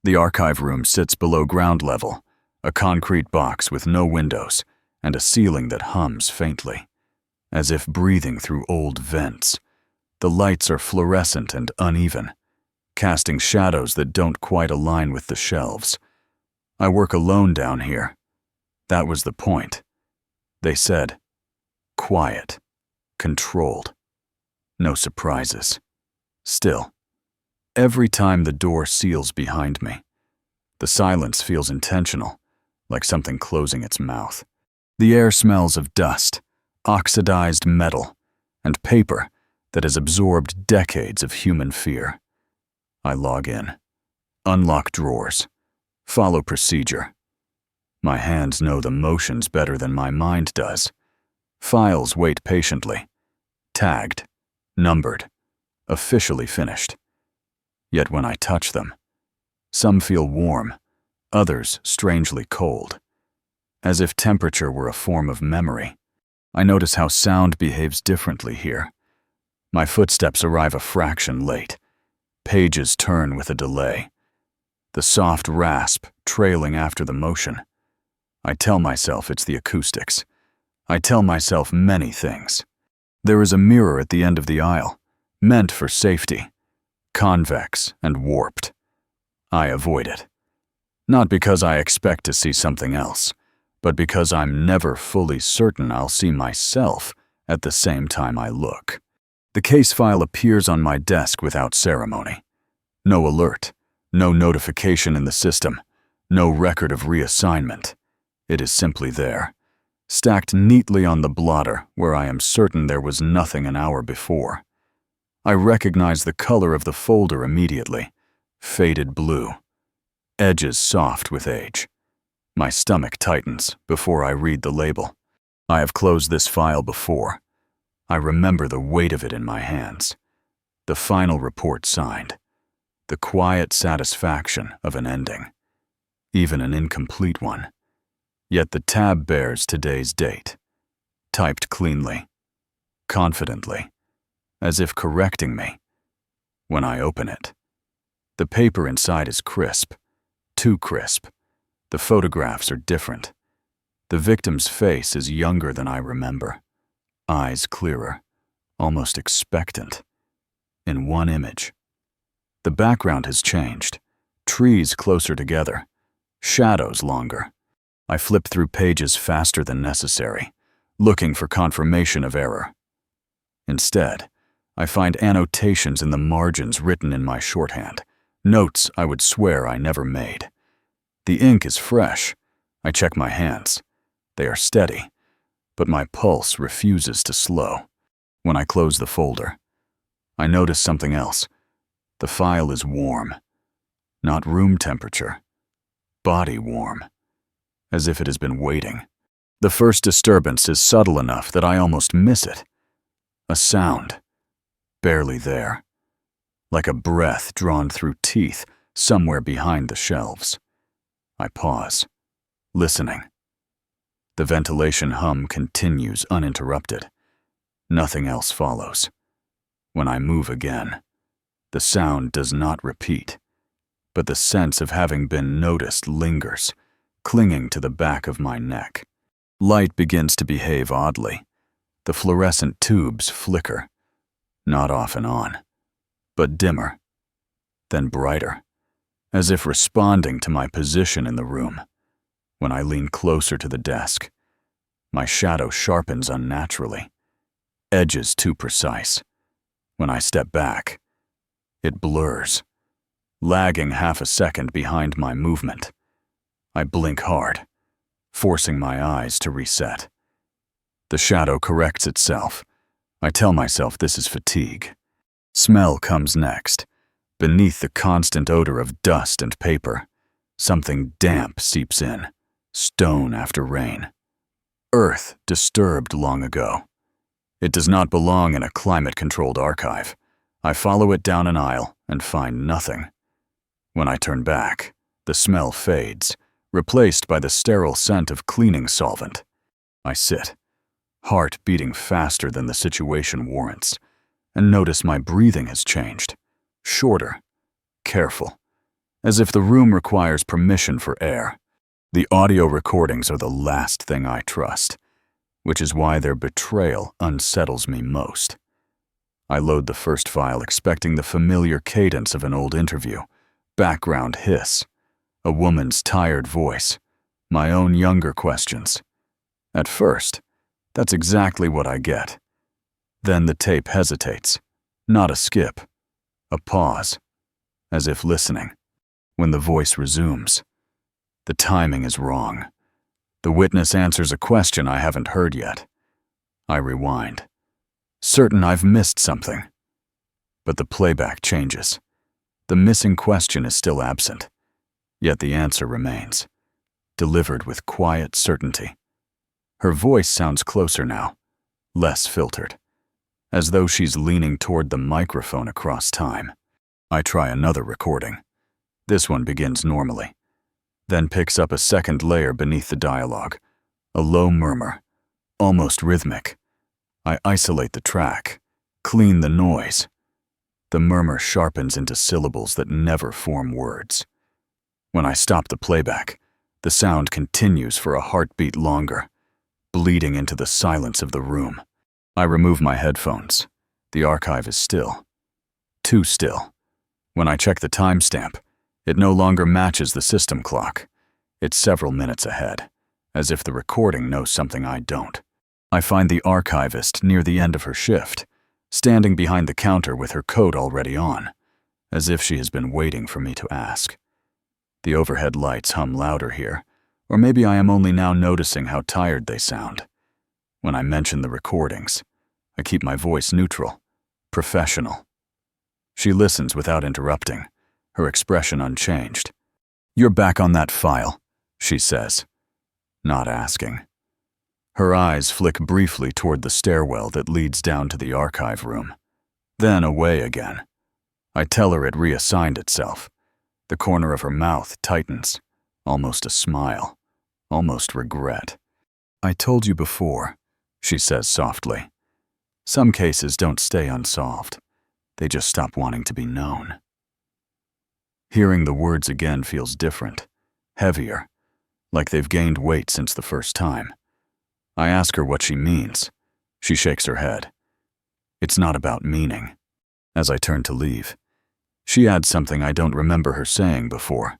The archive room sits below ground level, a concrete box with no windows and a ceiling that hums faintly, as if breathing through old vents. The lights are fluorescent and uneven, casting shadows that don't quite align with the shelves. I work alone down here. That was the point. They said, quiet, controlled, no surprises. Still, every time the door seals behind me, the silence feels intentional, like something closing its mouth. The air smells of dust, oxidized metal, and paper that has absorbed decades of human fear. I log in, unlock drawers, follow procedure. My hands know the motions better than my mind does. Files wait patiently, tagged, numbered, officially finished. Yet when I touch them, some feel warm, others strangely cold, as if temperature were a form of memory. I notice how sound behaves differently here. My footsteps arrive a fraction late. Pages turn with a delay, the soft rasp trailing after the motion. I tell myself it's the acoustics. I tell myself many things. There is a mirror at the end of the aisle, meant for safety, convex and warped. I avoid it. Not because I expect to see something else, but because I'm never fully certain I'll see myself at the same time I look. The case file appears on my desk without ceremony. No alert, no notification in the system, no record of reassignment. It is simply there, stacked neatly on the blotter where I am certain there was nothing an hour before. I recognize the color of the folder immediately, faded blue, edges soft with age. My stomach tightens before I read the label. I have closed this file before. I remember the weight of it in my hands. The final report signed. The quiet satisfaction of an ending. Even an incomplete one. Yet the tab bears today's date. Typed cleanly. Confidently. As if correcting me. When I open it, the paper inside is crisp. Too crisp. The photographs are different. The victim's face is younger than I remember. Eyes clearer, almost expectant. In one image. The background has changed. Trees closer together. Shadows longer. I flip through pages faster than necessary, looking for confirmation of error. Instead, I find annotations in the margins written in my shorthand, notes I would swear I never made. The ink is fresh. I check my hands. They are steady, but my pulse refuses to slow. When I close the folder, I notice something else. The file is warm. Not room temperature. Body warm. As if it has been waiting. The first disturbance is subtle enough that I almost miss it. A sound. Barely there. Like a breath drawn through teeth somewhere behind the shelves. I pause, listening. The ventilation hum continues uninterrupted. Nothing else follows. When I move again, the sound does not repeat, but the sense of having been noticed lingers, clinging to the back of my neck. Light begins to behave oddly. The fluorescent tubes flicker, not off and on, but dimmer, then brighter, as if responding to my position in the room. When I lean closer to the desk, my shadow sharpens unnaturally, edges too precise. When I step back, it blurs, lagging half a second behind my movement. I blink hard, forcing my eyes to reset. The shadow corrects itself. I tell myself this is fatigue. Smell comes next. Beneath the constant odor of dust and paper, something damp seeps in, stone after rain. Earth disturbed long ago. It does not belong in a climate-controlled archive. I follow it down an aisle and find nothing. When I turn back, the smell fades, replaced by the sterile scent of cleaning solvent. I sit, heart beating faster than the situation warrants, and notice my breathing has changed. Shorter, careful, as if the room requires permission for air. The audio recordings are the last thing I trust, which is why their betrayal unsettles me most. I load the first file expecting the familiar cadence of an old interview, background hiss, a woman's tired voice, my own younger questions. At first, that's exactly what I get. Then the tape hesitates, not a skip, a pause, as if listening. When the voice resumes, the timing is wrong. The witness answers a question I haven't heard yet. I rewind, certain I've missed something. But the playback changes. The missing question is still absent, yet the answer remains, delivered with quiet certainty. Her voice sounds closer now, less filtered, as though she's leaning toward the microphone across time. I try another recording. This one begins normally, then picks up a second layer beneath the dialogue, a low murmur, almost rhythmic. I isolate the track, clean the noise. The murmur sharpens into syllables that never form words. When I stop the playback, the sound continues for a heartbeat longer, bleeding into the silence of the room. I remove my headphones. The archive is still. Too still. When I check the timestamp, it no longer matches the system clock. It's several minutes ahead, as if the recording knows something I don't. I find the archivist near the end of her shift, standing behind the counter with her coat already on, as if she has been waiting for me to ask. The overhead lights hum louder here, or maybe I am only now noticing how tired they sound. When I mention the recordings, I keep my voice neutral, professional. She listens without interrupting, her expression unchanged. "You're back on that file," she says, not asking. Her eyes flick briefly toward the stairwell that leads down to the archive room, then away again. I tell her it reassigned itself. The corner of her mouth tightens, almost a smile, almost regret. "I told you before," she says softly. "Some cases don't stay unsolved. They just stop wanting to be known." Hearing the words again feels different, heavier, like they've gained weight since the first time. I ask her what she means. She shakes her head. It's not about meaning. As I turn to leave, she adds something I don't remember her saying before.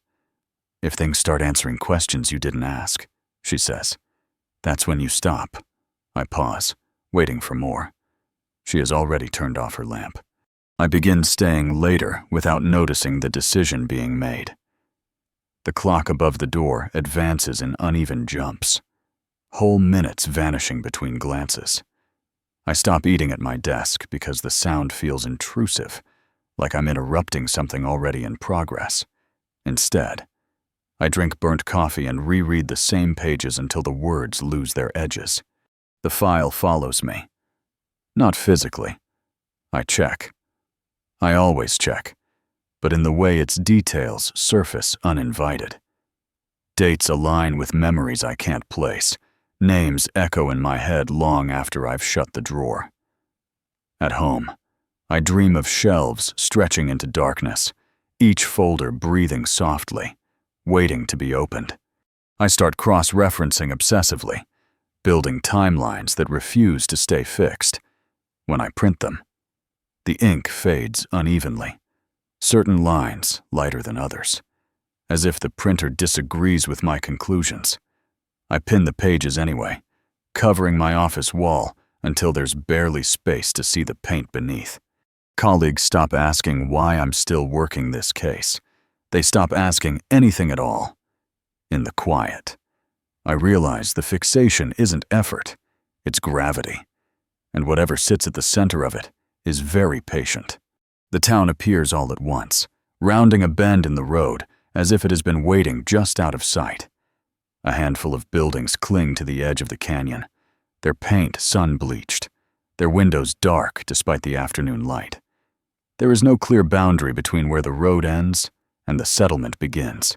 "If things start answering questions you didn't ask," she says, "that's when you stop." I pause, waiting for more. She has already turned off her lamp. I begin staying later without noticing the decision being made. The clock above the door advances in uneven jumps, whole minutes vanishing between glances. I stop eating at my desk because the sound feels intrusive, like I'm interrupting something already in progress. Instead, I drink burnt coffee and reread the same pages until the words lose their edges. The file follows me. Not physically. I check. I always check, but in the way its details surface uninvited. Dates align with memories I can't place. Names echo in my head long after I've shut the drawer. At home, I dream of shelves stretching into darkness, each folder breathing softly, waiting to be opened. I start cross-referencing obsessively, building timelines that refuse to stay fixed. When I print them, the ink fades unevenly, certain lines lighter than others, as if the printer disagrees with my conclusions. I pin the pages anyway, covering my office wall until there's barely space to see the paint beneath. Colleagues stop asking why I'm still working this case. They stop asking anything at all. In the quiet, I realize the fixation isn't effort, it's gravity, and whatever sits at the center of it is very patient. The town appears all at once, rounding a bend in the road as if it has been waiting just out of sight. A handful of buildings cling to the edge of the canyon, their paint sun-bleached, their windows dark despite the afternoon light. There is no clear boundary between where the road ends and the settlement begins.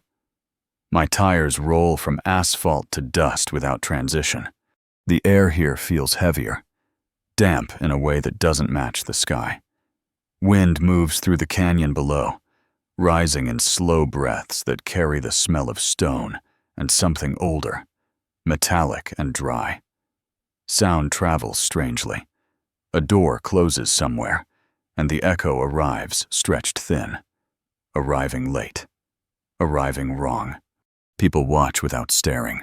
My tires roll from asphalt to dust without transition. The air here feels heavier, damp in a way that doesn't match the sky. Wind moves through the canyon below, rising in slow breaths that carry the smell of stone and something older, metallic and dry. Sound travels strangely. A door closes somewhere, and the echo arrives stretched thin. Arriving late. Arriving wrong. People watch without staring.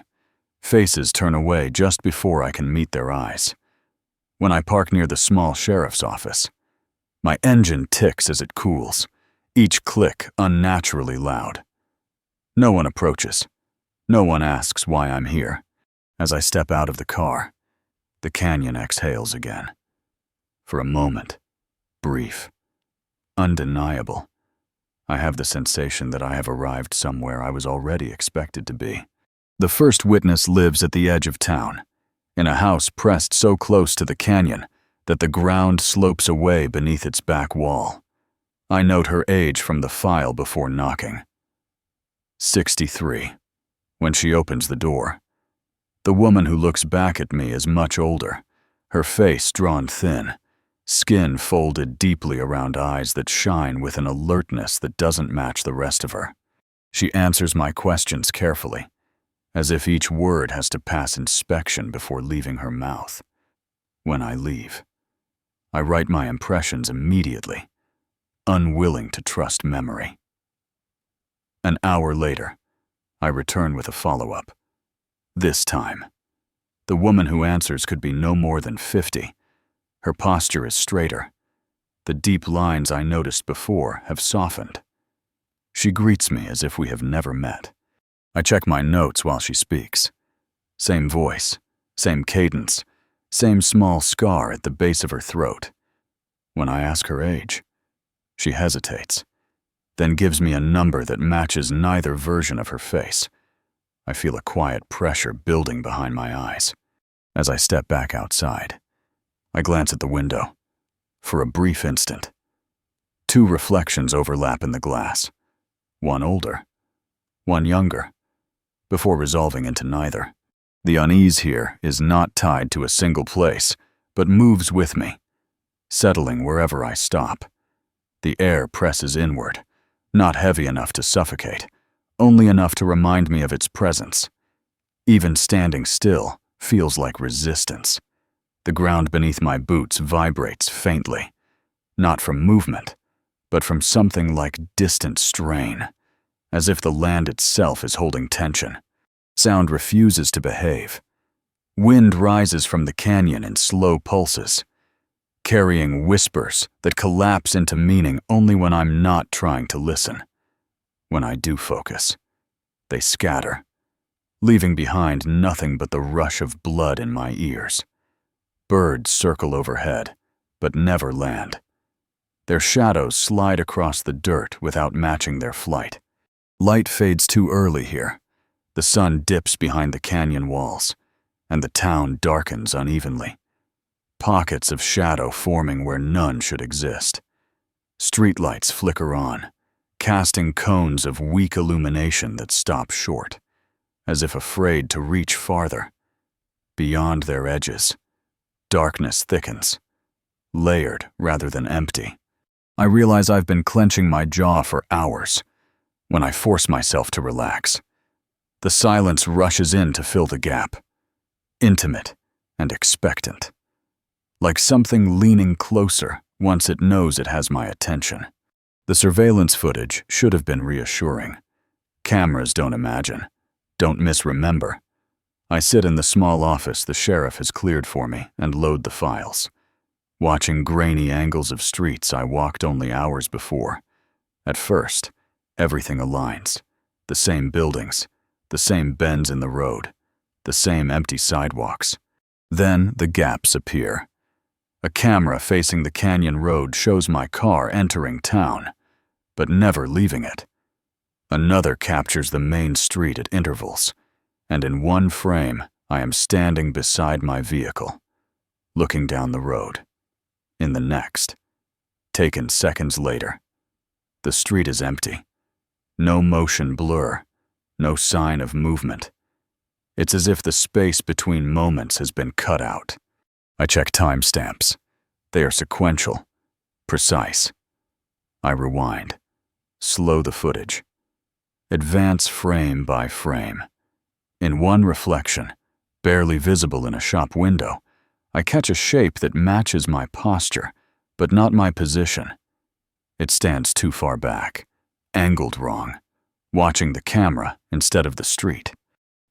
Faces turn away just before I can meet their eyes. When I park near the small sheriff's office, my engine ticks as it cools, each click unnaturally loud. No one approaches. No one asks why I'm here. As I step out of the car, the canyon exhales again. For a moment, brief, undeniable, I have the sensation that I have arrived somewhere I was already expected to be. The first witness lives at the edge of town, in a house pressed so close to the canyon that the ground slopes away beneath its back wall. I note her age from the file before knocking. 63. When she opens the door, the woman who looks back at me is much older, her face drawn thin, skin folded deeply around eyes that shine with an alertness that doesn't match the rest of her. She answers my questions carefully, as if each word has to pass inspection before leaving her mouth. When I leave, I write my impressions immediately, unwilling to trust memory. An hour later, I return with a follow-up. This time, the woman who answers could be no more than 50. Her posture is straighter. The deep lines I noticed before have softened. She greets me as if we have never met. I check my notes while she speaks. Same voice, same cadence, same small scar at the base of her throat. When I ask her age, she hesitates, then gives me a number that matches neither version of her face. I feel a quiet pressure building behind my eyes. As I step back outside, I glance at the window. For a brief instant, two reflections overlap in the glass. One older, one younger, before resolving into neither. The unease here is not tied to a single place, but moves with me, settling wherever I stop. The air presses inward, not heavy enough to suffocate, only enough to remind me of its presence. Even standing still feels like resistance. The ground beneath my boots vibrates faintly, not from movement, but from something like distant strain, as if the land itself is holding tension. Sound refuses to behave. Wind rises from the canyon in slow pulses, carrying whispers that collapse into meaning only when I'm not trying to listen. When I do focus, they scatter, leaving behind nothing but the rush of blood in my ears. Birds circle overhead, but never land. Their shadows slide across the dirt without matching their flight. Light fades too early here. The sun dips behind the canyon walls, and the town darkens unevenly. Pockets of shadow forming where none should exist. Streetlights flicker on, casting cones of weak illumination that stop short, as if afraid to reach farther. Beyond their edges, darkness thickens, layered rather than empty. I realize I've been clenching my jaw for hours. When I force myself to relax, the silence rushes in to fill the gap, intimate and expectant, like something leaning closer once it knows it has my attention. The surveillance footage should have been reassuring. Cameras don't imagine, don't misremember. I sit in the small office the sheriff has cleared for me and load the files, watching grainy angles of streets I walked only hours before. At first, everything aligns. The same buildings, the same bends in the road, the same empty sidewalks. Then the gaps appear. A camera facing the canyon road shows my car entering town, but never leaving it. Another captures the main street at intervals, and in one frame, I am standing beside my vehicle, looking down the road. In the next, taken seconds later, the street is empty. No motion blur, no sign of movement. It's as if the space between moments has been cut out. I check timestamps. They are sequential, precise. I rewind. Slow the footage. Advance frame by frame. In one reflection, barely visible in a shop window, I catch a shape that matches my posture, but not my position. It stands too far back, angled wrong, watching the camera instead of the street.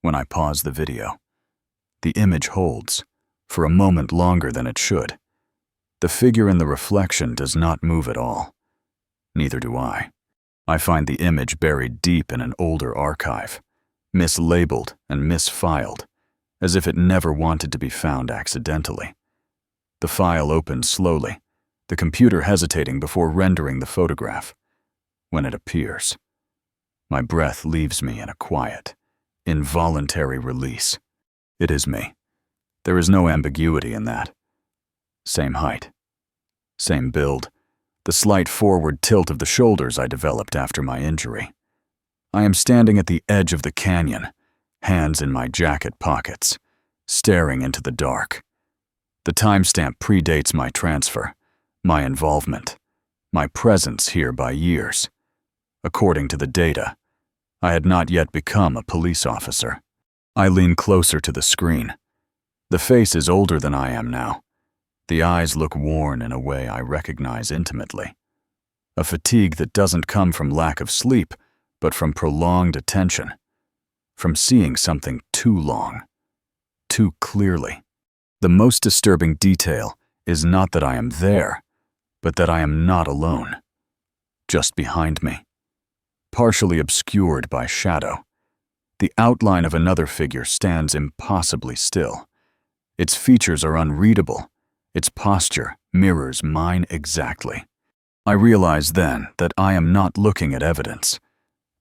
When I pause the video, the image holds, for a moment longer than it should. The figure in the reflection does not move at all. Neither do I. I find the image buried deep in an older archive, mislabeled and misfiled, as if it never wanted to be found accidentally. The file opens slowly, the computer hesitating before rendering the photograph. When it appears, my breath leaves me in a quiet, involuntary release. It is me. There is no ambiguity in that. Same height, same build, the slight forward tilt of the shoulders I developed after my injury. I am standing at the edge of the canyon, hands in my jacket pockets, staring into the dark. The timestamp predates my transfer, my involvement, my presence here by years. According to the data, I had not yet become a police officer. I lean closer to the screen. The face is older than I am now. The eyes look worn in a way I recognize intimately. A fatigue that doesn't come from lack of sleep, but from prolonged attention, from seeing something too long, too clearly. The most disturbing detail is not that I am there, but that I am not alone. Just behind me, partially obscured by shadow, the outline of another figure stands impossibly still. Its features are unreadable. Its posture mirrors mine exactly. I realize then that I am not looking at evidence.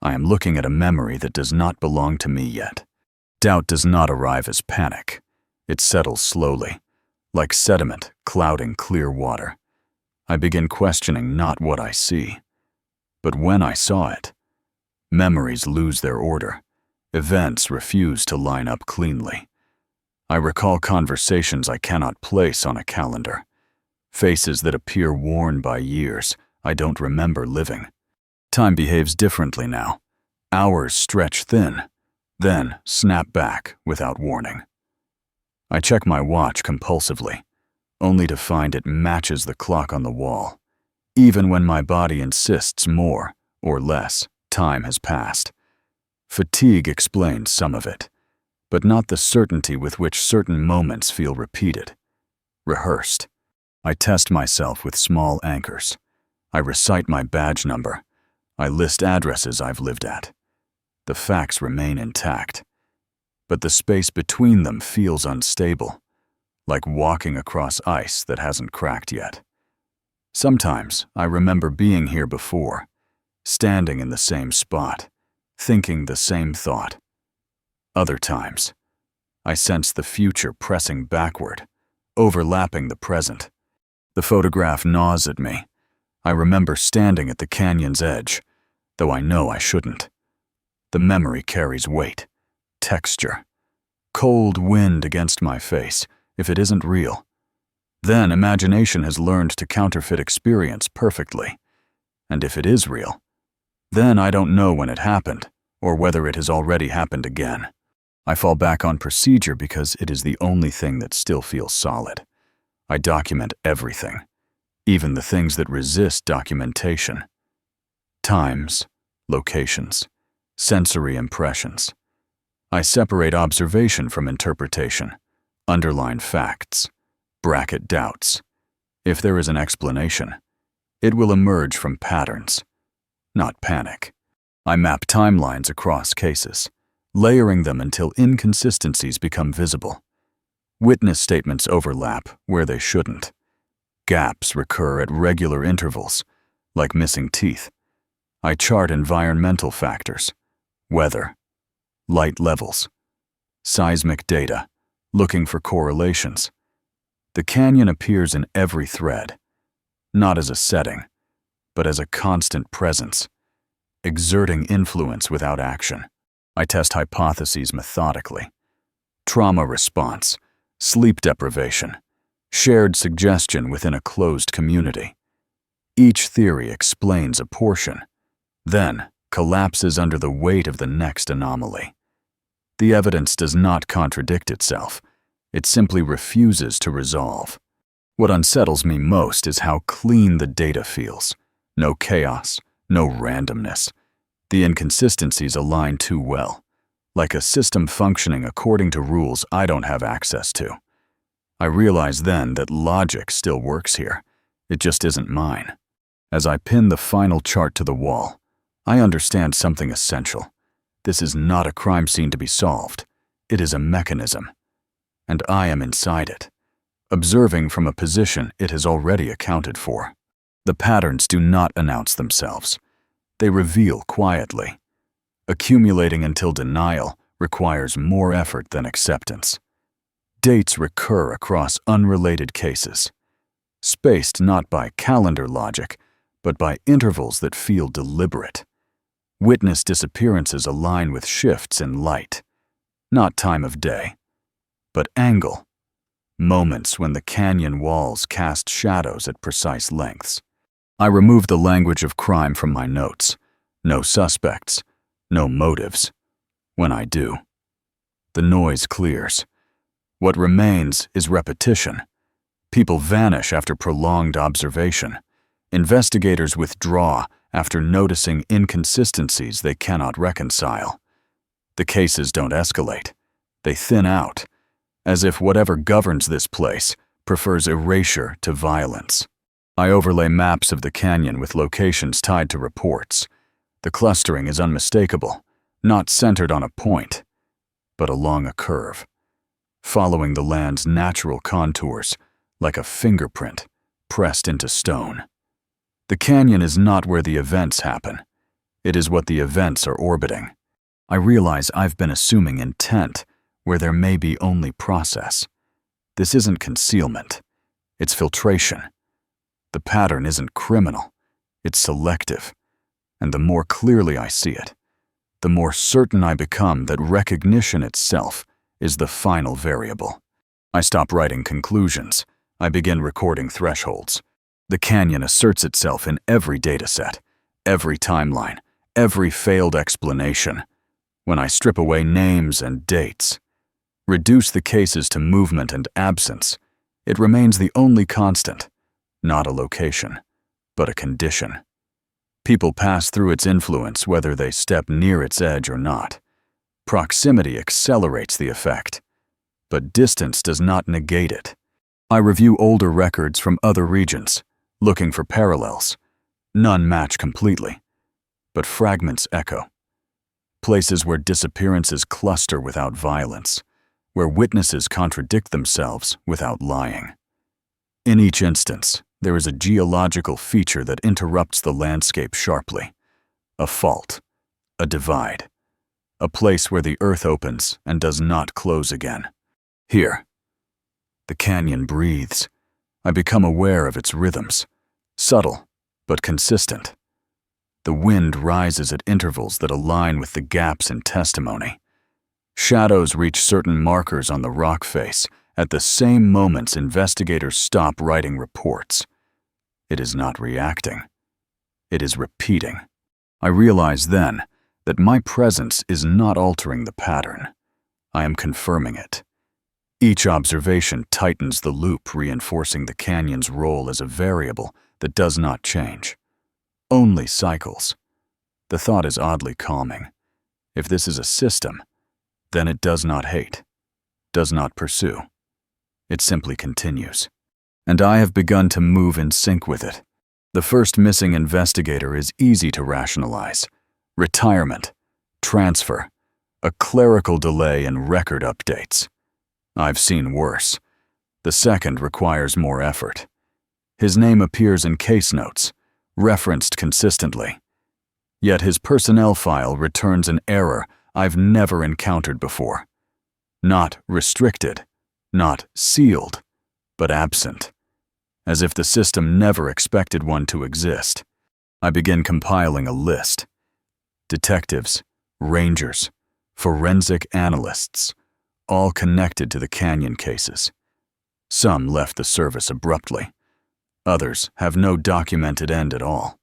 I am looking at a memory that does not belong to me yet. Doubt does not arrive as panic. It settles slowly, like sediment clouding clear water. I begin questioning not what I see, but when I saw it. Memories lose their order. Events refuse to line up cleanly. I recall conversations I cannot place on a calendar, faces that appear worn by years I don't remember living. Time behaves differently now. Hours stretch thin, then snap back without warning. I check my watch compulsively, only to find it matches the clock on the wall. Even when my body insists more or less, time has passed. Fatigue explains some of it, but not the certainty with which certain moments feel repeated, rehearsed. I test myself with small anchors. I recite my badge number. I list addresses I've lived at. The facts remain intact, but the space between them feels unstable, like walking across ice that hasn't cracked yet. Sometimes I remember being here before, standing in the same spot, thinking the same thought. Other times, I sense the future pressing backward, overlapping the present. The photograph gnaws at me. I remember standing at the canyon's edge, though I know I shouldn't. The memory carries weight, texture, cold wind against my face if it isn't real. Then imagination has learned to counterfeit experience perfectly. And if it is real, then I don't know when it happened or whether it has already happened again. I fall back on procedure because it is the only thing that still feels solid. I document everything, even the things that resist documentation. Times, locations, sensory impressions. I separate observation from interpretation, underline facts, bracket doubts. If there is an explanation, it will emerge from patterns, not panic. I map timelines across cases, layering them until inconsistencies become visible. Witness statements overlap where they shouldn't. Gaps recur at regular intervals, like missing teeth. I chart environmental factors, weather, light levels, seismic data, looking for correlations. The canyon appears in every thread, not as a setting, but as a constant presence, exerting influence without action. I test hypotheses methodically. Trauma response, sleep deprivation, shared suggestion within a closed community. Each theory explains a portion, then collapses under the weight of the next anomaly. The evidence does not contradict itself. It simply refuses to resolve. What unsettles me most is how clean the data feels. No chaos, no randomness. The inconsistencies align too well, like a system functioning according to rules I don't have access to. I realize then that logic still works here. It just isn't mine. As I pin the final chart to the wall, I understand something essential. This is not a crime scene to be solved. It is a mechanism. And I am inside it, observing from a position it has already accounted for. The patterns do not announce themselves. They reveal quietly. Accumulating until denial requires more effort than acceptance. Dates recur across unrelated cases, spaced not by calendar logic, but by intervals that feel deliberate. Witness disappearances align with shifts in light, not time of day, but angle, moments when the canyon walls cast shadows at precise lengths. I remove the language of crime from my notes. No suspects, no motives. When I do, the noise clears. What remains is repetition. People vanish after prolonged observation. Investigators withdraw after noticing inconsistencies they cannot reconcile. The cases don't escalate. They thin out, as if whatever governs this place prefers erasure to violence. I overlay maps of the canyon with locations tied to reports. The clustering is unmistakable, not centered on a point, but along a curve, following the land's natural contours like a fingerprint pressed into stone. The canyon is not where the events happen. It is what the events are orbiting. I realize I've been assuming intent where there may be only process. This isn't concealment. It's filtration. The pattern isn't criminal. It's selective. And the more clearly I see it, the more certain I become that recognition itself is the final variable. I stop writing conclusions. I begin recording thresholds. The canyon asserts itself in every dataset, every timeline, every failed explanation. When I strip away names and dates, reduce the cases to movement and absence, it remains the only constant, not a location, but a condition. People pass through its influence whether they step near its edge or not. Proximity accelerates the effect, but distance does not negate it. I review older records from other regions, looking for parallels. None match completely, but fragments echo. Places where disappearances cluster without violence, where witnesses contradict themselves without lying. In each instance, there is a geological feature that interrupts the landscape sharply. A fault, a divide, a place where the earth opens and does not close again. Here, the canyon breathes. I become aware of its rhythms, subtle but consistent. The wind rises at intervals that align with the gaps in testimony. Shadows reach certain markers on the rock face at the same moments investigators stop writing reports. It is not reacting. It is repeating. I realize then that my presence is not altering the pattern. I am confirming it. Each observation tightens the loop, reinforcing the canyon's role as a variable that does not change. Only cycles. The thought is oddly calming. If this is a system, then it does not hate, does not pursue. It simply continues. And I have begun to move in sync with it. The first missing investigator is easy to rationalize. Retirement, transfer, a clerical delay in record updates. I've seen worse. The second requires more effort. His name appears in case notes, referenced consistently. Yet his personnel file returns an error I've never encountered before. Not restricted, not sealed, but absent. As if the system never expected one to exist. I begin compiling a list. Detectives, rangers, forensic analysts, all connected to the canyon cases. Some left the service abruptly. Others have no documented end at all.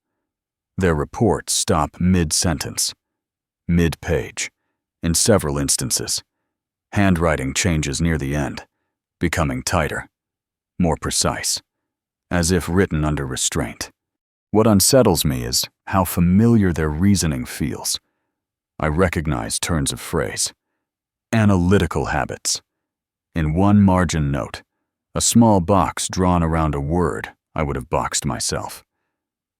Their reports stop mid-sentence, mid-page, in several instances. Handwriting changes near the end, becoming tighter, more precise, as if written under restraint. What unsettles me is how familiar their reasoning feels. I recognize turns of phrase, analytical habits. In one margin note, a small box drawn around a word I would have boxed myself.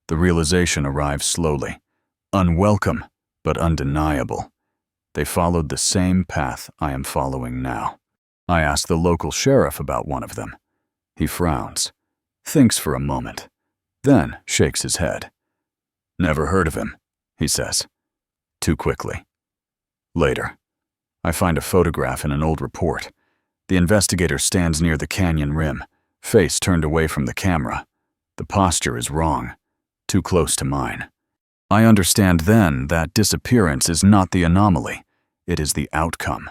The realization arrives slowly, unwelcome but undeniable. They followed the same path I am following now. I ask the local sheriff about one of them. He frowns, thinks for a moment, then shakes his head. "Never heard of him," he says, too quickly. Later, I find a photograph in an old report. The investigator stands near the canyon rim, face turned away from the camera. The posture is wrong, too close to mine. I understand then that disappearance is not the anomaly, it is the outcome.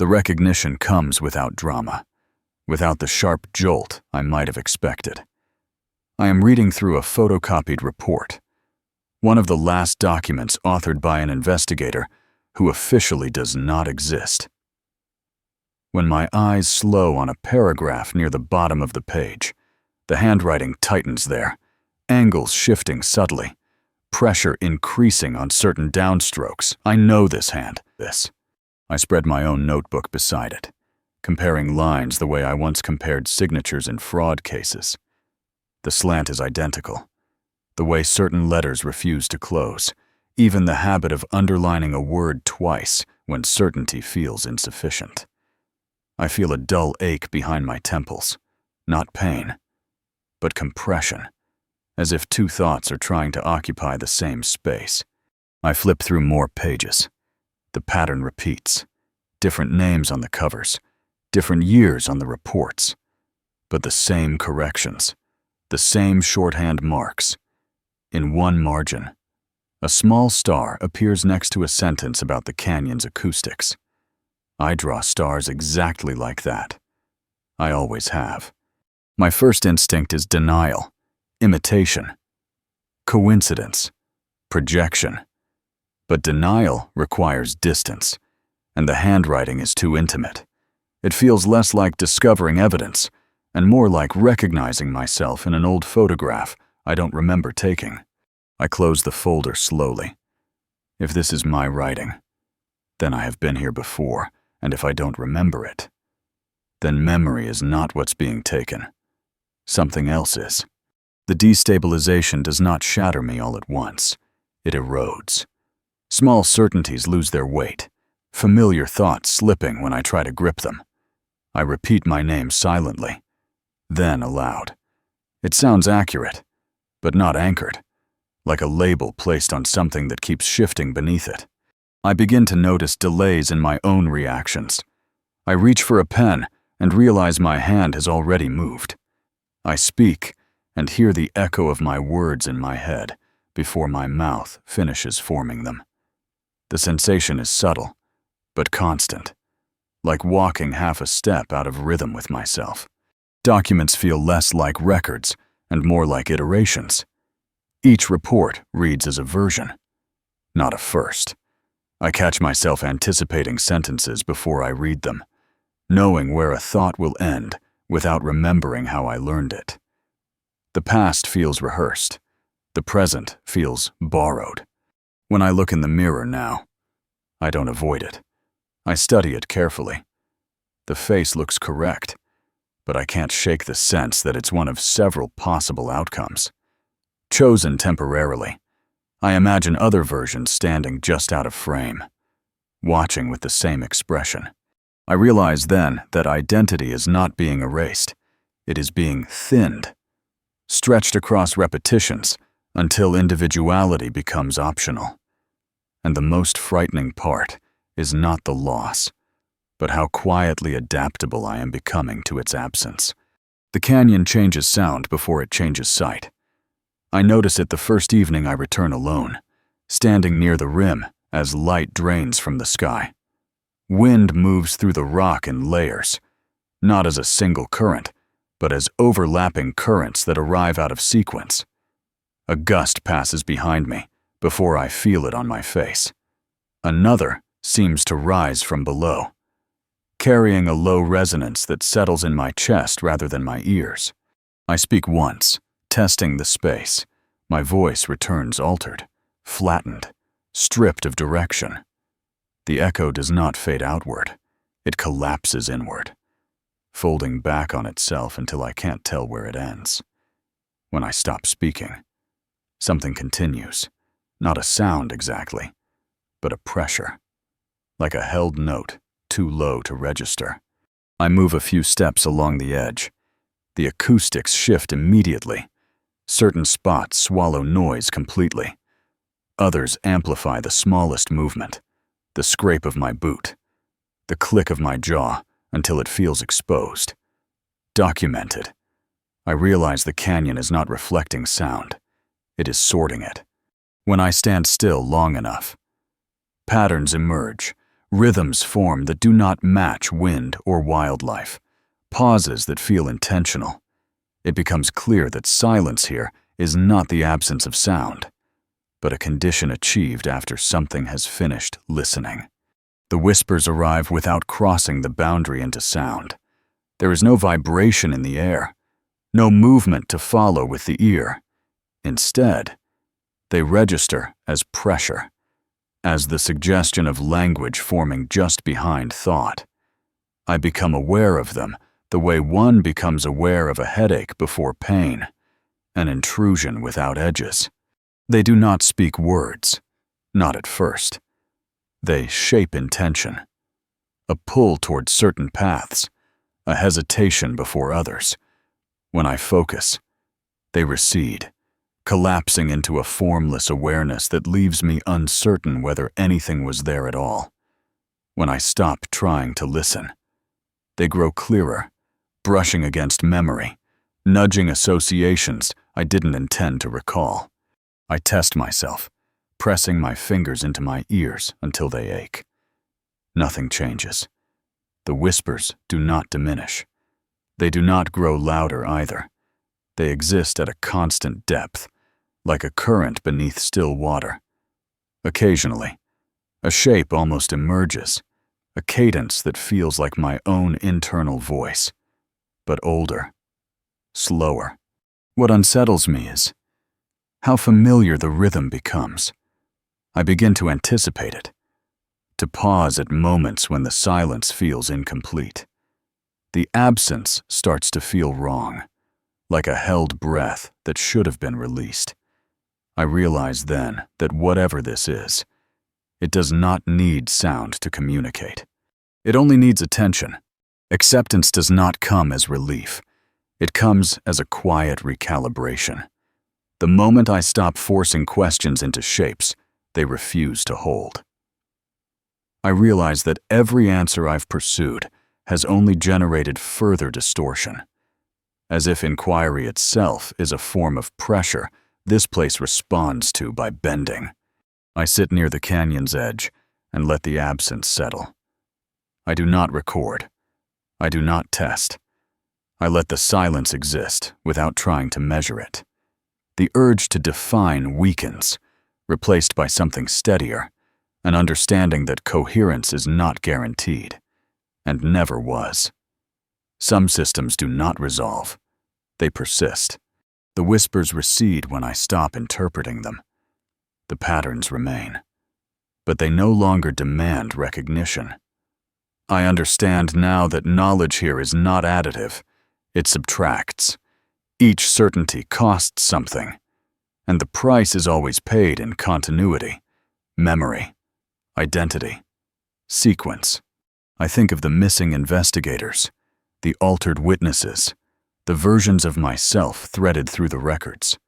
The recognition comes without drama, without the sharp jolt I might have expected. I am reading through a photocopied report, one of the last documents authored by an investigator who officially does not exist. When my eyes slow on a paragraph near the bottom of the page, the handwriting tightens there, angles shifting subtly, pressure increasing on certain downstrokes. I know this hand, this. I spread my own notebook beside it, comparing lines the way I once compared signatures in fraud cases. The slant is identical. The way certain letters refuse to close, even the habit of underlining a word twice when certainty feels insufficient. I feel a dull ache behind my temples, not pain, but compression, as if two thoughts are trying to occupy the same space. I flip through more pages. The pattern repeats. Different names on the covers, different years on the reports, but the same corrections, the same shorthand marks. In one margin, a small star appears next to a sentence about the canyon's acoustics. I draw stars exactly like that. I always have. My first instinct is denial, imitation, coincidence, projection. But denial requires distance, and the handwriting is too intimate. It feels less like discovering evidence, and more like recognizing myself in an old photograph I don't remember taking. I close the folder slowly. If this is my writing, then I have been here before, and if I don't remember it, then memory is not what's being taken. Something else is. The destabilization does not shatter me all at once. It erodes. Small certainties lose their weight, familiar thoughts slipping when I try to grip them. I repeat my name silently, then aloud. It sounds accurate, but not anchored, like a label placed on something that keeps shifting beneath it. I begin to notice delays in my own reactions. I reach for a pen and realize my hand has already moved. I speak and hear the echo of my words in my head before my mouth finishes forming them. The sensation is subtle, but constant, like walking half a step out of rhythm with myself. Documents feel less like records and more like iterations. Each report reads as a version, not a first. I catch myself anticipating sentences before I read them, knowing where a thought will end without remembering how I learned it. The past feels rehearsed. The present feels borrowed. When I look in the mirror now, I don't avoid it. I study it carefully. The face looks correct, but I can't shake the sense that it's one of several possible outcomes. Chosen temporarily, I imagine other versions standing just out of frame, watching with the same expression. I realize then that identity is not being erased. It is being thinned, stretched across repetitions until individuality becomes optional. And the most frightening part is not the loss, but how quietly adaptable I am becoming to its absence. The canyon changes sound before it changes sight. I notice it the first evening I return alone, standing near the rim as light drains from the sky. Wind moves through the rock in layers, not as a single current, but as overlapping currents that arrive out of sequence. A gust passes behind me before I feel it on my face. Another seems to rise from below, carrying a low resonance that settles in my chest rather than my ears. I speak once, testing the space. My voice returns altered, flattened, stripped of direction. The echo does not fade outward. It collapses inward, folding back on itself until I can't tell where it ends. When I stop speaking, something continues. Not a sound exactly, but a pressure, like a held note, too low to register. I move a few steps along the edge. The acoustics shift immediately. Certain spots swallow noise completely. Others amplify the smallest movement, the scrape of my boot, the click of my jaw until it feels exposed. Documented. I realize the canyon is not reflecting sound. It is sorting it. When I stand still long enough, patterns emerge, rhythms form that do not match wind or wildlife, pauses that feel intentional. It becomes clear that silence here is not the absence of sound, but a condition achieved after something has finished listening. The whispers arrive without crossing the boundary into sound. There is no vibration in the air, no movement to follow with the ear. Instead, they register as pressure, as the suggestion of language forming just behind thought. I become aware of them the way one becomes aware of a headache before pain, an intrusion without edges. They do not speak words, not at first. They shape intention, a pull toward certain paths, a hesitation before others. When I focus, they recede, collapsing into a formless awareness that leaves me uncertain whether anything was there at all. When I stop trying to listen, they grow clearer, brushing against memory, nudging associations I didn't intend to recall. I test myself, pressing my fingers into my ears until they ache. Nothing changes. The whispers do not diminish. They do not grow louder either. They exist at a constant depth, like a current beneath still water. Occasionally, a shape almost emerges, a cadence that feels like my own internal voice, but older, slower. What unsettles me is how familiar the rhythm becomes. I begin to anticipate it, to pause at moments when the silence feels incomplete. The absence starts to feel wrong, like a held breath that should have been released. I realize then that whatever this is, it does not need sound to communicate. It only needs attention. Acceptance does not come as relief. It comes as a quiet recalibration. The moment I stop forcing questions into shapes, they refuse to hold. I realize that every answer I've pursued has only generated further distortion. As if inquiry itself is a form of pressure this place responds to by bending. I sit near the canyon's edge and let the absence settle. I do not record. I do not test. I let the silence exist without trying to measure it. The urge to define weakens, replaced by something steadier, an understanding that coherence is not guaranteed, and never was. Some systems do not resolve. They persist. The whispers recede when I stop interpreting them. The patterns remain, but they no longer demand recognition. I understand now that knowledge here is not additive. It subtracts. Each certainty costs something, and the price is always paid in continuity, memory, identity, sequence. I think of the missing investigators, the altered witnesses, the versions of myself threaded through the records,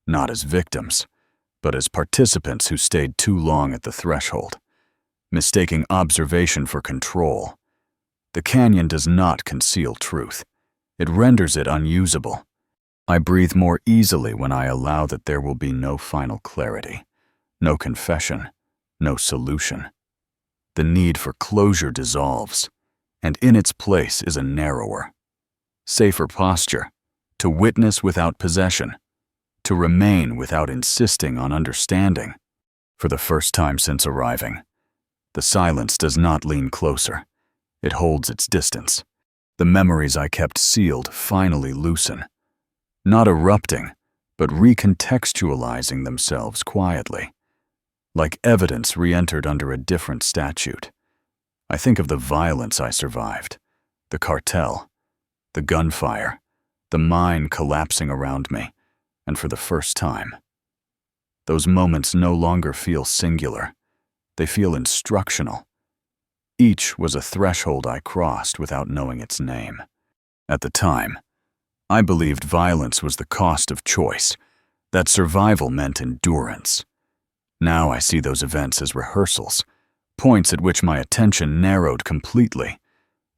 not as victims, but as participants who stayed too long at the threshold, mistaking observation for control. The canyon does not conceal truth. It renders it unusable. I breathe more easily when I allow that there will be no final clarity, no confession, no solution. The need for closure dissolves, and in its place is a narrower, safer posture, to witness without possession, to remain without insisting on understanding. For the first time since arriving, the silence does not lean closer. It holds its distance. The memories I kept sealed finally loosen, not erupting, but recontextualizing themselves quietly, like evidence re-entered under a different statute. I think of the violence I survived, the cartel, the gunfire, the mine collapsing around me, and for the first time, those moments no longer feel singular. They feel instructional. Each was a threshold I crossed without knowing its name. At the time, I believed violence was the cost of choice, that survival meant endurance. Now I see those events as rehearsals, points at which my attention narrowed completely,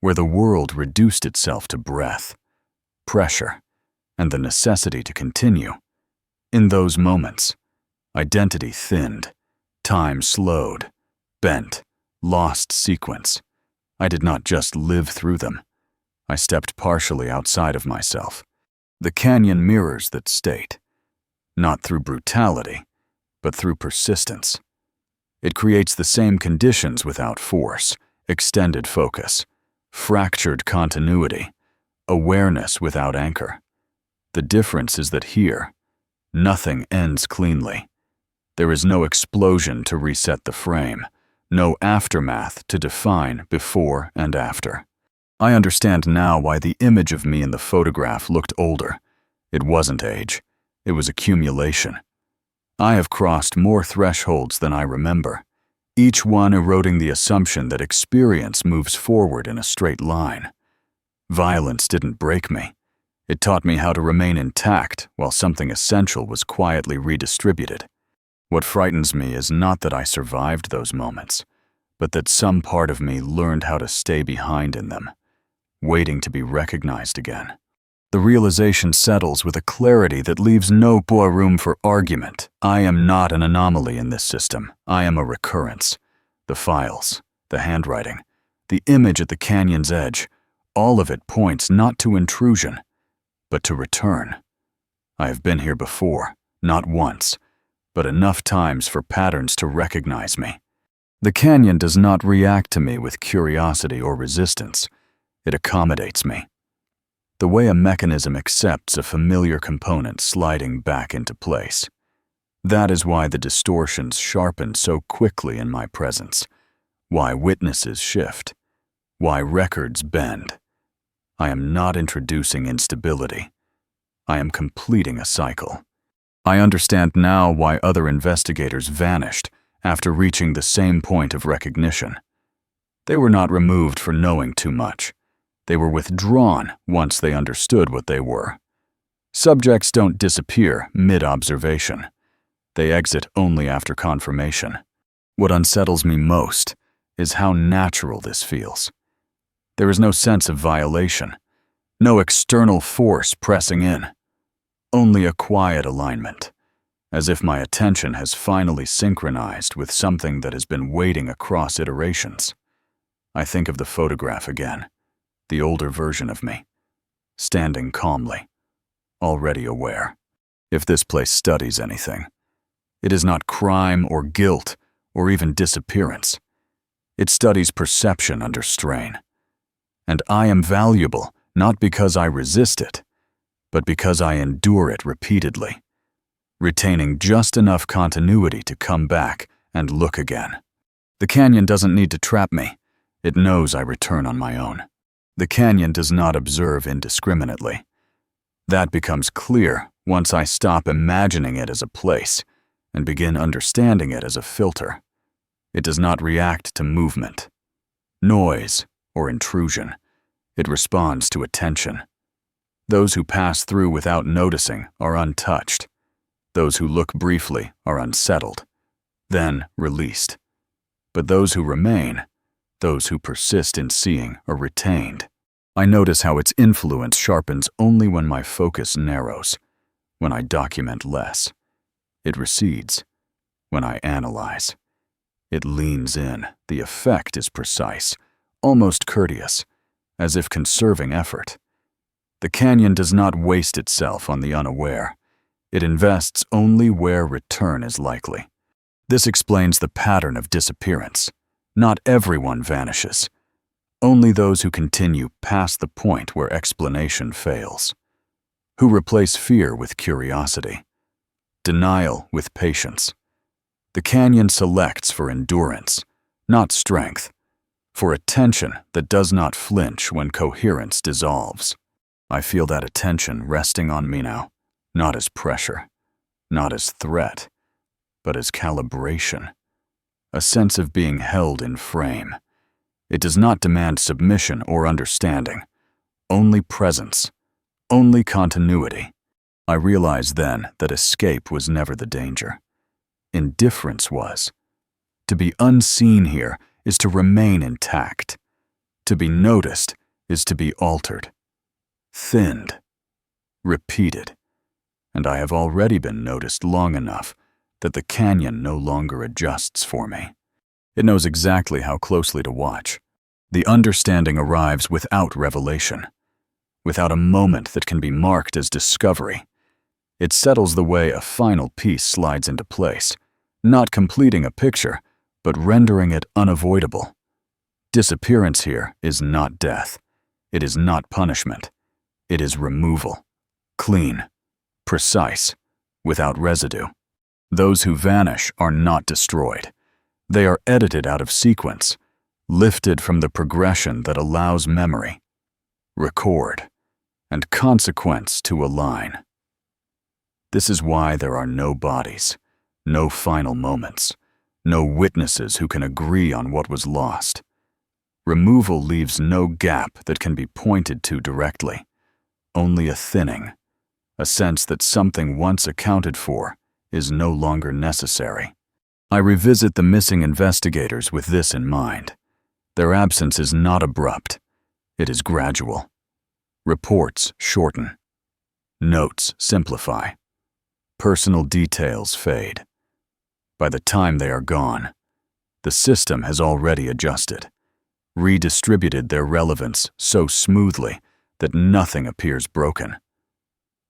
where the world reduced itself to breath, pressure, and the necessity to continue. In those moments, identity thinned, time slowed, bent, lost sequence. I did not just live through them. I stepped partially outside of myself. The canyon mirrors that state, not through brutality, but through persistence. It creates the same conditions without force, extended focus, fractured continuity, awareness without anchor. The difference is that here, nothing ends cleanly. There is no explosion to reset the frame, no aftermath to define before and after. I understand now why the image of me in the photograph looked older. It wasn't age, it was accumulation. I have crossed more thresholds than I remember, each one eroding the assumption that experience moves forward in a straight line. Violence didn't break me. It taught me how to remain intact while something essential was quietly redistributed. What frightens me is not that I survived those moments, but that some part of me learned how to stay behind in them, waiting to be recognized again. The realization settles with a clarity that leaves no room for argument. I am not an anomaly in this system. I am a recurrence. The files, the handwriting, the image at the canyon's edge, all of it points not to intrusion, but to return. I have been here before, not once, but enough times for patterns to recognize me. The canyon does not react to me with curiosity or resistance. It accommodates me. The way a mechanism accepts a familiar component sliding back into place. That is why the distortions sharpen so quickly in my presence, why witnesses shift, why records bend. I am not introducing instability. I am completing a cycle. I understand now why other investigators vanished after reaching the same point of recognition. They were not removed for knowing too much. They were withdrawn once they understood what they were. Subjects don't disappear mid-observation. They exit only after confirmation. What unsettles me most is how natural this feels. There is no sense of violation, no external force pressing in, only a quiet alignment, as if my attention has finally synchronized with something that has been waiting across iterations. I think of the photograph again, the older version of me, standing calmly, already aware. If this place studies anything, it is not crime or guilt or even disappearance. It studies perception under strain. And I am valuable not because I resist it, but because I endure it repeatedly, retaining just enough continuity to come back and look again. The canyon doesn't need to trap me. It knows I return on my own. The canyon does not observe indiscriminately. That becomes clear once I stop imagining it as a place and begin understanding it as a filter. It does not react to movement, noise, or intrusion. It responds to attention. Those who pass through without noticing are untouched. Those who look briefly are unsettled, then released. But those who remain, those who persist in seeing, are retained. I notice how its influence sharpens only when my focus narrows, when I document less. It recedes when I analyze. It leans in. The effect is precise, almost courteous, as if conserving effort. The canyon does not waste itself on the unaware. It invests only where return is likely. This explains the pattern of disappearance. Not everyone vanishes. Only those who continue past the point where explanation fails. Who replace fear with curiosity. Denial with patience. The canyon selects for endurance, not strength, for attention that does not flinch when coherence dissolves. I feel that attention resting on me now, not as pressure, not as threat, but as calibration, a sense of being held in frame. It does not demand submission or understanding, only presence, only continuity. I realized then that escape was never the danger. Indifference was. To be unseen here is to remain intact. To be noticed is to be altered, thinned, repeated. And I have already been noticed long enough that the canyon no longer adjusts for me. It knows exactly how closely to watch. The understanding arrives without revelation, without a moment that can be marked as discovery. It settles the way a final piece slides into place, not completing a picture, but rendering it unavoidable. Disappearance here is not death. It is not punishment. It is removal. Clean, precise, without residue. Those who vanish are not destroyed. They are edited out of sequence, lifted from the progression that allows memory, record, and consequence to align. This is why there are no bodies, no final moments, no witnesses who can agree on what was lost. Removal leaves no gap that can be pointed to directly, only a thinning, a sense that something once accounted for is no longer necessary. I revisit the missing investigators with this in mind. Their absence is not abrupt. It is gradual. Reports shorten. Notes simplify. Personal details fade. By the time they are gone, the system has already adjusted, redistributed their relevance so smoothly that nothing appears broken.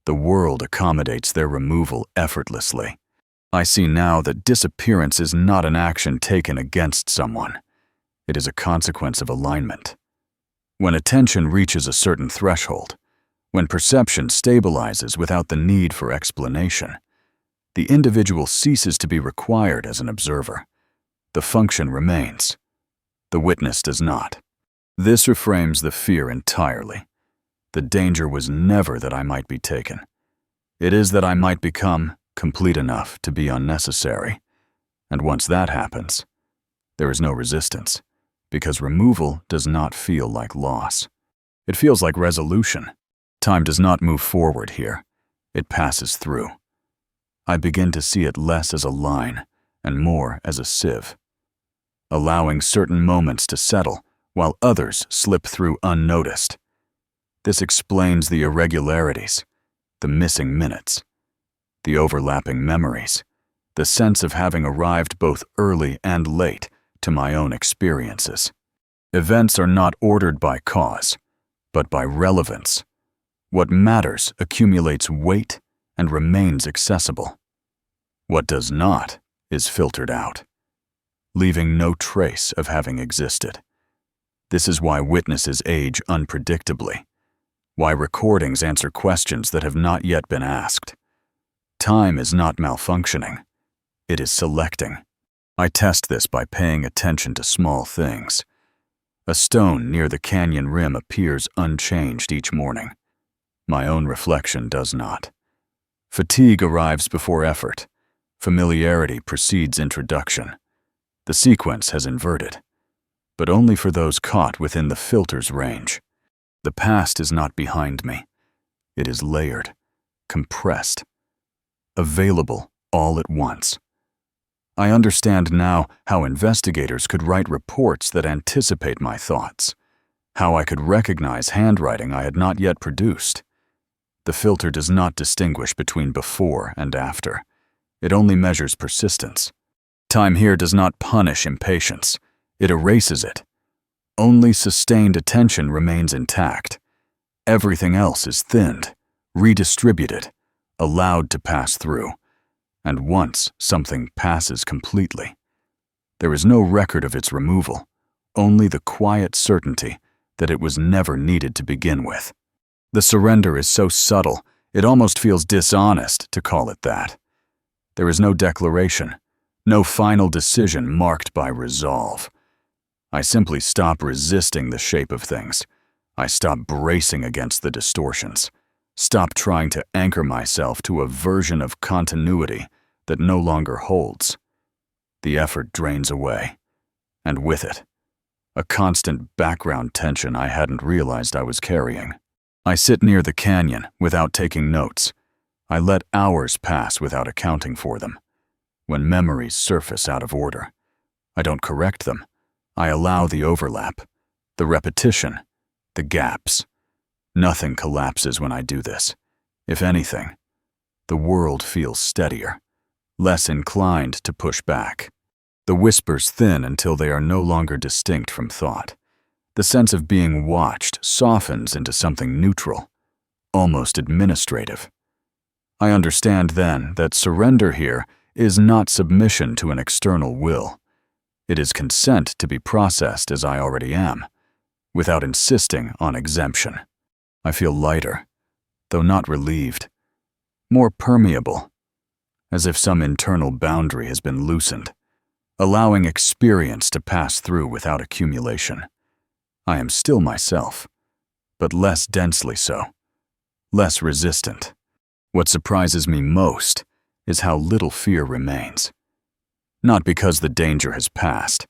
The world accommodates their removal effortlessly. I see now that disappearance is not an action taken against someone. It is a consequence of alignment. When attention reaches a certain threshold, when perception stabilizes without the need for explanation, the individual ceases to be required as an observer. The function remains. The witness does not. This reframes the fear entirely. The danger was never that I might be taken. It is that I might become complete enough to be unnecessary. And once that happens, there is no resistance, because removal does not feel like loss. It feels like resolution. Time does not move forward here. It passes through. I begin to see it less as a line and more as a sieve, allowing certain moments to settle while others slip through unnoticed. This explains the irregularities, the missing minutes, the overlapping memories, the sense of having arrived both early and late to my own experiences. Events are not ordered by cause, but by relevance. What matters accumulates weight and remains accessible. What does not is filtered out, leaving no trace of having existed. This is why witnesses age unpredictably, why recordings answer questions that have not yet been asked. Time is not malfunctioning. It is selecting. I test this by paying attention to small things. A stone near the canyon rim appears unchanged each morning. My own reflection does not. Fatigue arrives before effort. Familiarity precedes introduction. The sequence has inverted, but only for those caught within the filter's range. The past is not behind me. It is layered, compressed, available all at once. I understand now how investigators could write reports that anticipate my thoughts, how I could recognize handwriting I had not yet produced. The filter does not distinguish between before and after. It only measures persistence. Time here does not punish impatience. It erases it. Only sustained attention remains intact. Everything else is thinned, redistributed, allowed to pass through, and once something passes completely, there is no record of its removal, only the quiet certainty that it was never needed to begin with. The surrender is so subtle, it almost feels dishonest to call it that. There is no declaration, no final decision marked by resolve. I simply stop resisting the shape of things. I stop bracing against the distortions. Stop trying to anchor myself to a version of continuity that no longer holds. The effort drains away, and with it, a constant background tension I hadn't realized I was carrying. I sit near the canyon without taking notes. I let hours pass without accounting for them. When memories surface out of order, I don't correct them. I allow the overlap, the repetition, the gaps. Nothing collapses when I do this. If anything, the world feels steadier, less inclined to push back. The whispers thin until they are no longer distinct from thought. The sense of being watched softens into something neutral, almost administrative. I understand then that surrender here is not submission to an external will. It is consent to be processed as I already am, without insisting on exemption. I feel lighter, though not relieved, more permeable, as if some internal boundary has been loosened, allowing experience to pass through without accumulation. I am still myself, but less densely so, less resistant. What surprises me most is how little fear remains. Not because the danger has passed,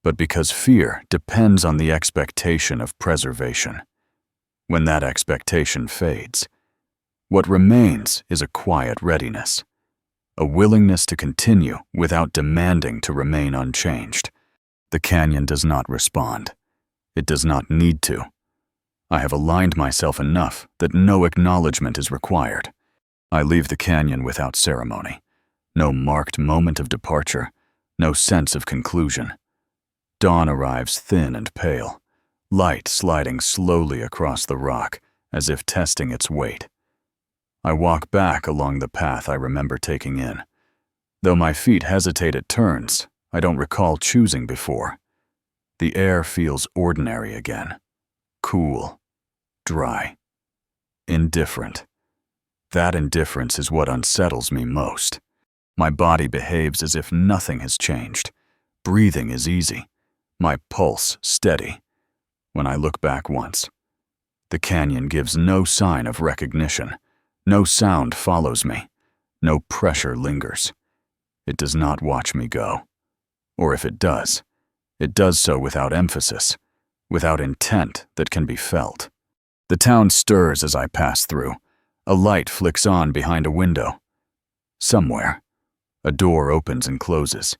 but because fear depends on the expectation of preservation. When that expectation fades, what remains is a quiet readiness, a willingness to continue without demanding to remain unchanged. The canyon does not respond. It does not need to. I have aligned myself enough that no acknowledgement is required. I leave the canyon without ceremony. No marked moment of departure, no sense of conclusion. Dawn arrives thin and pale, light sliding slowly across the rock as if testing its weight. I walk back along the path I remember taking in. Though my feet hesitate at turns, I don't recall choosing before. The air feels ordinary again. Cool, dry, indifferent. That indifference is what unsettles me most. My body behaves as if nothing has changed. Breathing is easy, my pulse steady. When I look back once, the canyon gives no sign of recognition. No sound follows me. No pressure lingers. It does not watch me go. Or if it does so without emphasis, without intent that can be felt. The town stirs as I pass through. A light flicks on behind a window. Somewhere, a door opens and closes.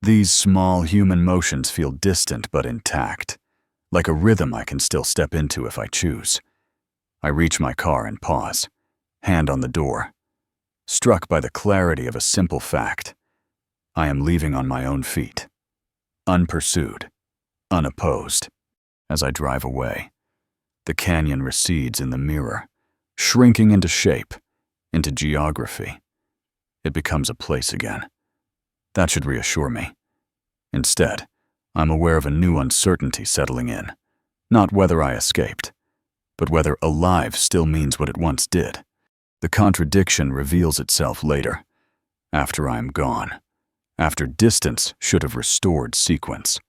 These small human motions feel distant but intact, like a rhythm I can still step into if I choose. I reach my car and pause, hand on the door, struck by the clarity of a simple fact. I am leaving on my own feet, unpursued, unopposed. As I drive away, the canyon recedes in the mirror, shrinking into shape, into geography. It becomes a place again. That should reassure me. Instead, I'm aware of a new uncertainty settling in. Not whether I escaped, but whether alive still means what it once did. The contradiction reveals itself later, after I am gone, after distance should have restored sequence.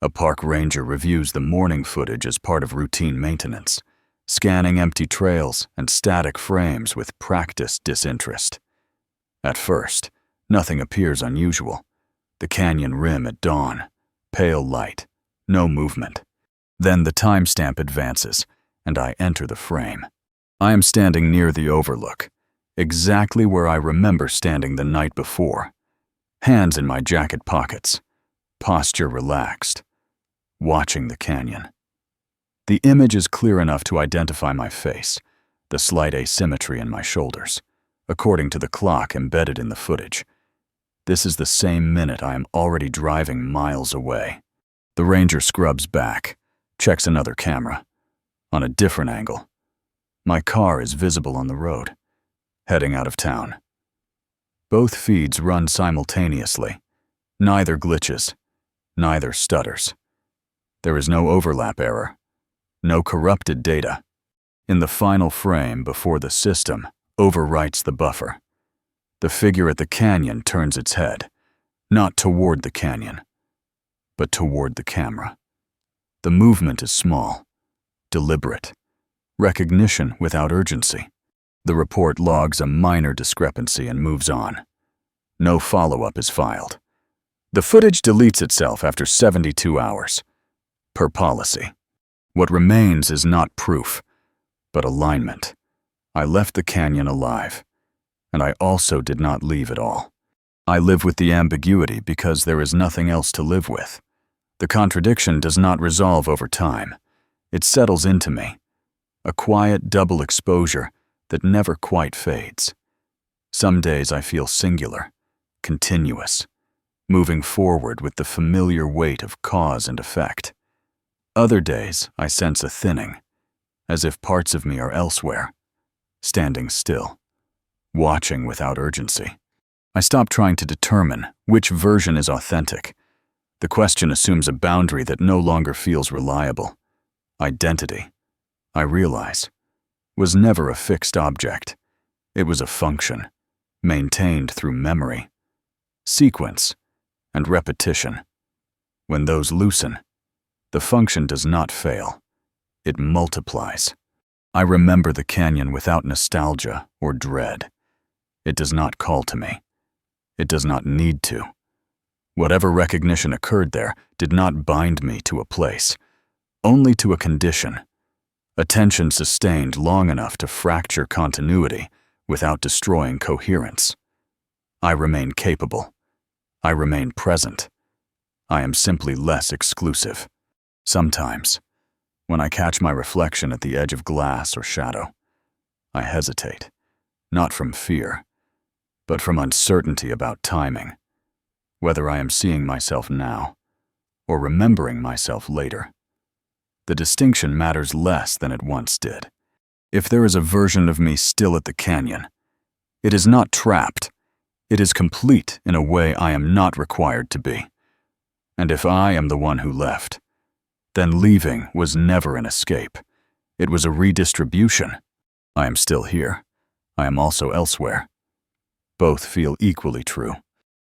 A park ranger reviews the morning footage as part of routine maintenance, scanning empty trails and static frames with practiced disinterest. At first, nothing appears unusual. The canyon rim at dawn, pale light, no movement. Then the timestamp advances, and I enter the frame. I am standing near the overlook, exactly where I remember standing the night before. Hands in my jacket pockets, posture relaxed, watching the canyon. The image is clear enough to identify my face, the slight asymmetry in my shoulders, according to the clock embedded in the footage. This is the same minute I am already driving miles away. The ranger scrubs back, checks another camera. On a different angle, my car is visible on the road, heading out of town. Both feeds run simultaneously. Neither glitches. Neither stutters. There is no overlap error. No corrupted data. In the final frame before the system overwrites the buffer, the figure at the canyon turns its head, not toward the canyon, but toward the camera. The movement is small, deliberate, recognition without urgency. The report logs a minor discrepancy and moves on. No follow-up is filed. The footage deletes itself after 72 hours, per policy. What remains is not proof, but alignment. I left the canyon alive, and I also did not leave at all. I live with the ambiguity because there is nothing else to live with. The contradiction does not resolve over time. It settles into me, a quiet double exposure that never quite fades. Some days I feel singular, continuous, moving forward with the familiar weight of cause and effect. Other days I sense a thinning, as if parts of me are elsewhere, standing still, watching without urgency. I stop trying to determine which version is authentic. The question assumes a boundary that no longer feels reliable. Identity, I realize, was never a fixed object. It was a function, maintained through memory, sequence, and repetition. When those loosen, the function does not fail. It multiplies. I remember the canyon without nostalgia or dread. It does not call to me. It does not need to. Whatever recognition occurred there did not bind me to a place, only to a condition, a tension sustained long enough to fracture continuity without destroying coherence. I remain capable. I remain present. I am simply less exclusive. Sometimes, when I catch my reflection at the edge of glass or shadow, I hesitate, not from fear, but from uncertainty about timing, whether I am seeing myself now or remembering myself later. The distinction matters less than it once did. If there is a version of me still at the canyon, it is not trapped. It is complete in a way I am not required to be. And if I am the one who left, then leaving was never an escape. It was a redistribution. I am still here. I am also elsewhere. Both feel equally true.